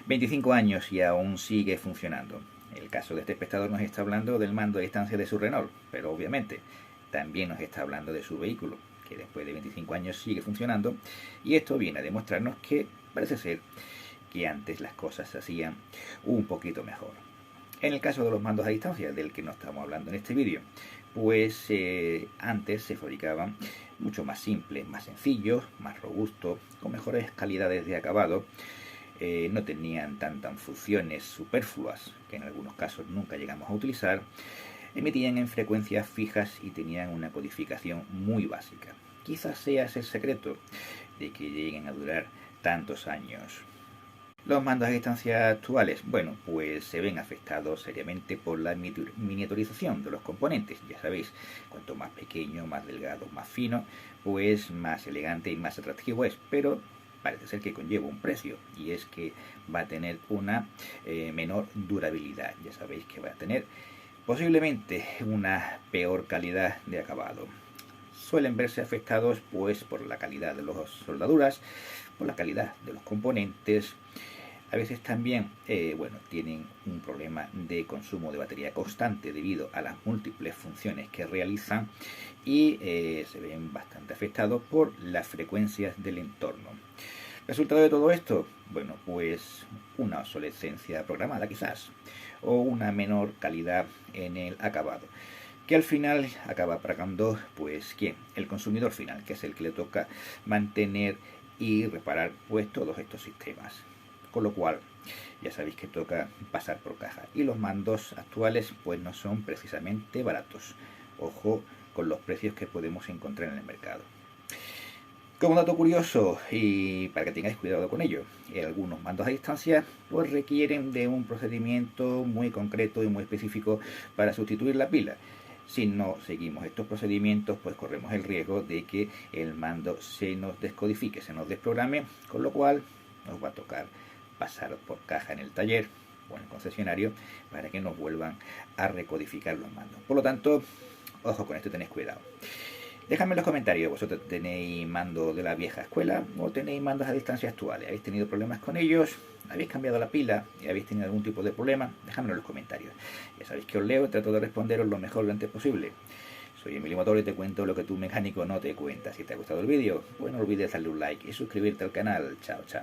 25 años y aún sigue funcionando. El caso de este espectador nos está hablando del mando a distancia de su Renault, pero obviamente también nos está hablando de su vehículo, que después de 25 años sigue funcionando, y esto viene a demostrarnos que parece ser que antes las cosas se hacían un poquito mejor. En el caso de los mandos a distancia, del que no estamos hablando en este vídeo, pues antes se fabricaban mucho más simples, más sencillos, más robustos, con mejores calidades de acabado. No tenían tantas funciones superfluas, que en algunos casos nunca llegamos a utilizar. Emitían en frecuencias fijas y tenían una codificación muy básica. Quizás sea ese el secreto de que lleguen a durar tantos años. Los mandos a distancia actuales, bueno, pues se ven afectados seriamente por la miniaturización de los componentes. Ya sabéis, cuanto más pequeño, más delgado, más fino, pues más elegante y más atractivo es. Pero parece ser que conlleva un precio, y es que va a tener una menor durabilidad. Ya sabéis que va a tener posiblemente una peor calidad de acabado. Suelen verse afectados pues por la calidad de las soldaduras, por la calidad de los componentes. A veces también tienen un problema de consumo de batería constante debido a las múltiples funciones que realizan, y se ven bastante afectados por las frecuencias del entorno. ¿Resultado de todo esto? Bueno, pues una obsolescencia programada quizás, o una menor calidad en el acabado, que al final acaba pagando, pues, ¿quién? El consumidor final, que es el que le toca mantener y reparar pues todos estos sistemas. Con lo cual, ya sabéis que toca pasar por caja. Y los mandos actuales pues no son precisamente baratos. Ojo con los precios que podemos encontrar en el mercado. Como dato curioso, y para que tengáis cuidado con ello, algunos mandos a distancia pues requieren de un procedimiento muy concreto y muy específico para sustituir la pila. Si no seguimos estos procedimientos, pues corremos el riesgo de que el mando se nos descodifique, se nos desprograme, con lo cual nos va a tocar pasar por caja en el taller o en el concesionario para que nos vuelvan a recodificar los mandos. Por lo tanto, ojo con esto, tenéis cuidado. Dejadme en los comentarios, ¿vosotros tenéis mando de la vieja escuela o tenéis mandos a distancia actuales? ¿Habéis tenido problemas con ellos? ¿Habéis cambiado la pila y habéis tenido algún tipo de problema? Dejadmelo en los comentarios. Ya sabéis que os leo y trato de responderos lo mejor lo antes posible. Soy Emilio Motor y te cuento lo que tu mecánico no te cuenta. Si te ha gustado el vídeo, pues no olvides darle un like y suscribirte al canal. Chao, chao.